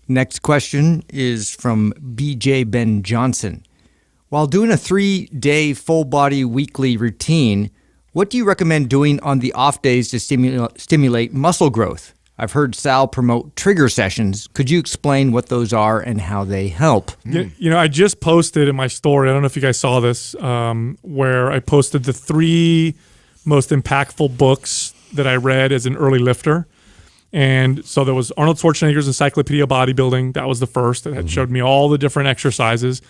Next question is from BJ Ben Johnson. While doing a 3-day full-body weekly routine, what do you recommend doing on the off days to stimulate muscle growth? I've heard Sal promote trigger sessions. Could you explain what those are and how they help? You know, I just posted in my story, I don't know if you guys saw this, where I posted the 3 most impactful books that I read as an early lifter. And so there was Arnold Schwarzenegger's Encyclopedia of Bodybuilding. That was the first. That had showed me all the different exercises.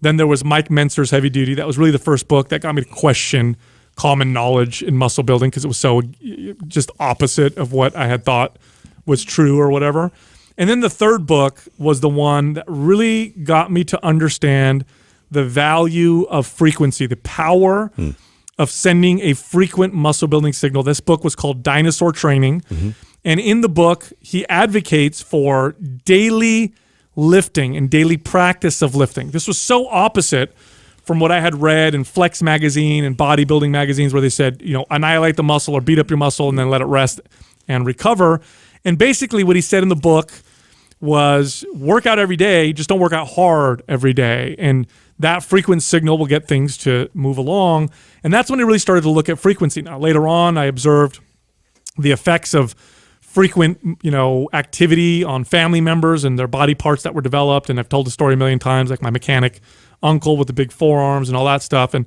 Then there was Mike Mentzer's Heavy Duty. That was really the first book that got me to question common knowledge in muscle building because it was so just opposite of what I had thought was true or whatever. And then the third book was the one that really got me to understand the value of frequency, the power of sending a frequent muscle building signal. This book was called Dinosaur Training. And in the book, he advocates for daily lifting and daily practice of lifting. This was so opposite from what I had read in Flex magazine and bodybuilding magazines where they said, you know, annihilate the muscle or beat up your muscle and then let it rest and recover. And basically what he said in the book was work out every day, just don't work out hard every day. And that frequent signal will get things to move along. And that's when I really started to look at frequency. Now, later on, I observed the effects of frequent, you know, activity on family members and their body parts that were developed. And I've told the story a million times, like my mechanic uncle with the big forearms and all that stuff. And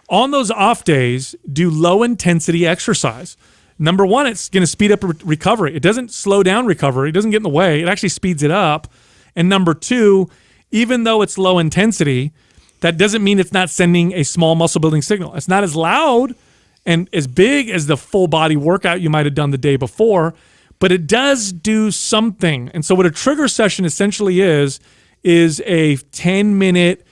on those off days, do low intensity exercise. Number one, it's going to speed up recovery. It doesn't slow down recovery. It doesn't get in the way. It actually speeds it up. And number two, even though it's low intensity, that doesn't mean it's not sending a small muscle building signal. It's not as loud and as big as the full body workout you might have done the day before, but it does do something. And so what a trigger session essentially is a 10-minute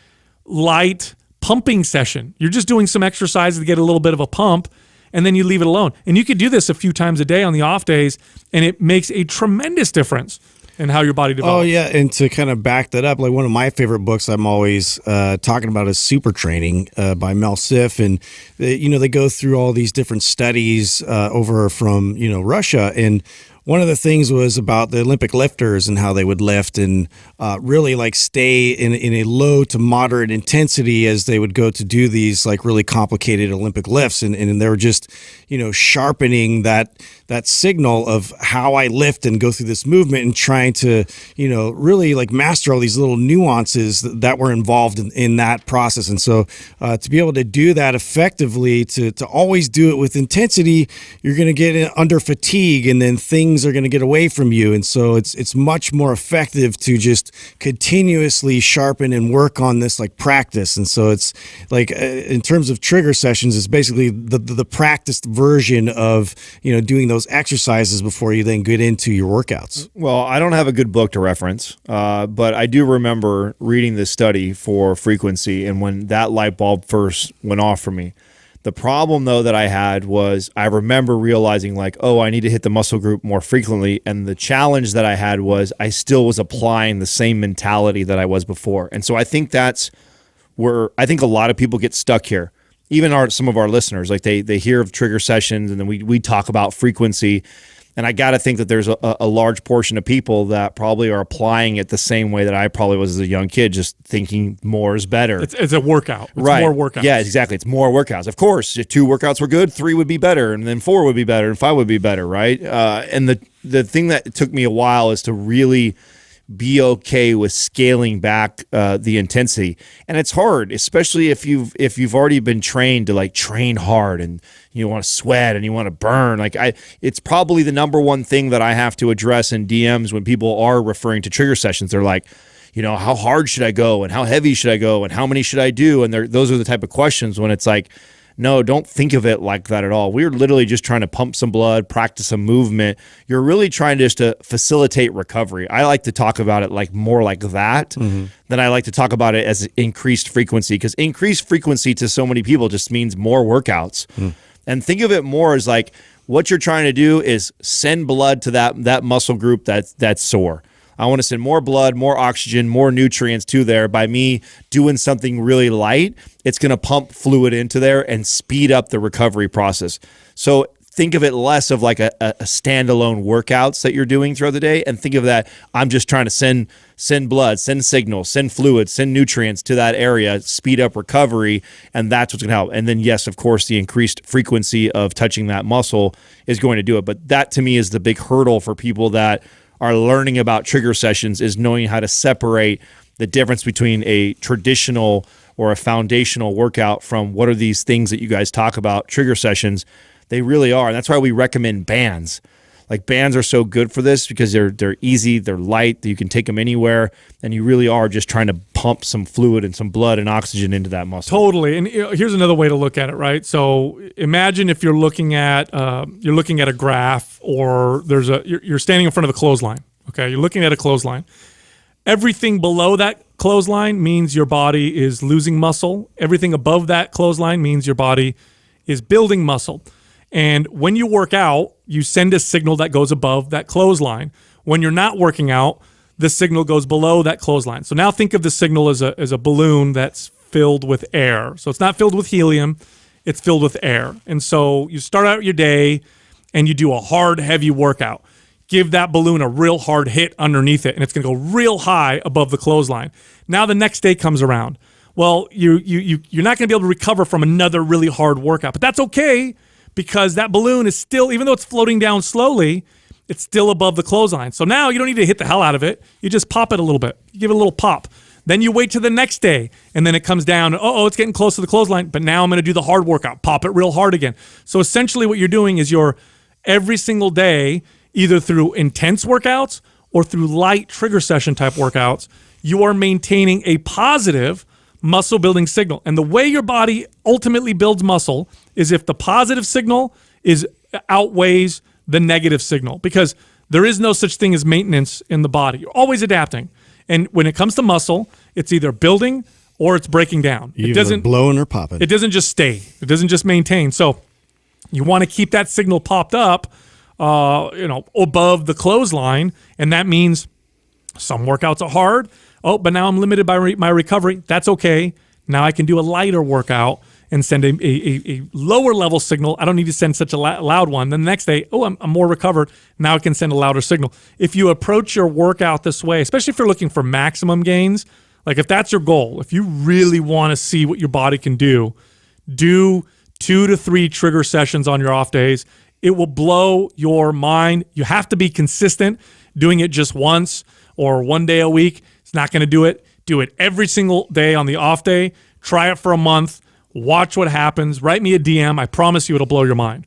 light pumping session. You're just doing some exercises to get a little bit of a pump, and then you leave it alone. And you could do this a few times a day on the off days, and it makes a tremendous difference in how your body develops. Oh, yeah, and to kind of back that up, like one of my favorite books I'm always talking about is Supertraining by Mel Siff, and they go through all these different studies over from Russia, and one of the things was about the Olympic lifters and how they would lift and really like stay in a low to moderate intensity as they would go to do these like really complicated Olympic lifts. And they were just, sharpening that signal of how I lift and go through this movement and trying to, really like master all these little nuances that were involved in that process. And so to be able to do that effectively, to always do it with intensity, you're going to get under fatigue and then things are going to get away from you. And so it's much more effective to just continuously sharpen and work on this like practice. And so it's like in terms of trigger sessions, it's basically the practiced version of doing those exercises before you then get into your workouts. Well, I don't have a good book to reference, but I do remember reading this study for frequency, and when that light bulb first went off for me. The problem, though, that I had was I remember realizing like, oh, I need to hit the muscle group more frequently. And the challenge that I had was I still was applying the same mentality that I was before. And so I think that's where I think a lot of people get stuck here. Even some of our listeners, like they hear of trigger sessions and then we talk about frequency. And I got to think that there's a large portion of people that probably are applying it the same way that I probably was as a young kid, just thinking more is better. It's a workout. It's right. More workouts. Yeah, exactly. It's more workouts. Of course, if 2 workouts were good, 3 would be better, and then 4 would be better, and 5 would be better, right? And the thing that took me a while is to really be okay with scaling back the intensity. And it's hard, especially if you've already been trained to like train hard and you want to sweat and you want to burn. It's probably the number one thing that I have to address in DMs when people are referring to trigger sessions. They're like, how hard should I go and how heavy should I go and how many should I do? And those are the type of questions when it's like, no, don't think of it like that at all. We're literally just trying to pump some blood, practice some movement. You're really trying just to facilitate recovery. I like to talk about it like more like that than I like to talk about it as increased frequency, because increased frequency to so many people just means more workouts. And think of it more as like what you're trying to do is send blood to that muscle group that's sore. I want to send more blood, more oxygen, more nutrients to there. By me doing something really light, it's going to pump fluid into there and speed up the recovery process. So think of it less of like a standalone workouts that you're doing throughout the day, and think of that I'm just trying to send blood, send signals, send fluids, send nutrients to that area, speed up recovery, and that's what's going to help. And then yes, of course, the increased frequency of touching that muscle is going to do it. But that to me is the big hurdle for people that are learning about trigger sessions, is knowing how to separate the difference between a traditional or a foundational workout from what are these things that you guys talk about, trigger sessions. They really are. And that's why we recommend bands. Like bands are so good for this because they're easy, they're light, you can take them anywhere, and you really are just trying to pump some fluid and some blood and oxygen into that muscle. Totally. And here's another way to look at it, right? So imagine if you're looking at a graph, or you're standing in front of a clothesline. Okay, you're looking at a clothesline. Everything below that clothesline means your body is losing muscle. Everything above that clothesline means your body is building muscle. And when you work out, you send a signal that goes above that clothesline. When you're not working out, the signal goes below that clothesline. So now think of the signal as a balloon that's filled with air. So it's not filled with helium, it's filled with air. And so you start out your day and you do a hard, heavy workout. Give that balloon a real hard hit underneath it, and it's going to go real high above the clothesline. Now the next day comes around. Well, you're not going to be able to recover from another really hard workout, but that's okay, because that balloon is still, even though it's floating down slowly, it's still above the clothesline. So now you don't need to hit the hell out of it. You just pop it a little bit. You give it a little pop. Then you wait till the next day, and then it comes down. Oh, it's getting close to the clothesline, but now I'm going to do the hard workout. Pop it real hard again. So essentially what you're doing is you're every single day, either through intense workouts or through light trigger session type workouts, you are maintaining a positive muscle building signal. And the way your body ultimately builds muscle is if the positive signal outweighs the negative signal, because there is no such thing as maintenance in the body. You're always adapting. And when it comes to muscle, it's either building or it's breaking down. Either it doesn't blowing or popping. It doesn't just stay. It doesn't just maintain. So you want to keep that signal popped up, above the clothesline, and that means some workouts are hard. Oh, but now I'm limited by my recovery. That's okay. Now I can do a lighter workout and send a lower level signal. I don't need to send such a loud one. Then the next day, I'm more recovered. Now I can send a louder signal. If you approach your workout this way, especially if you're looking for maximum gains, like if that's your goal, if you really want to see what your body can do 2 to 3 trigger sessions on your off days. It will blow your mind. You have to be consistent. Doing it just once or one day a week, it's not going to do it. Do it every single day on the off day. Try it for a month. Watch what happens. Write me a DM. I promise you it'll blow your mind.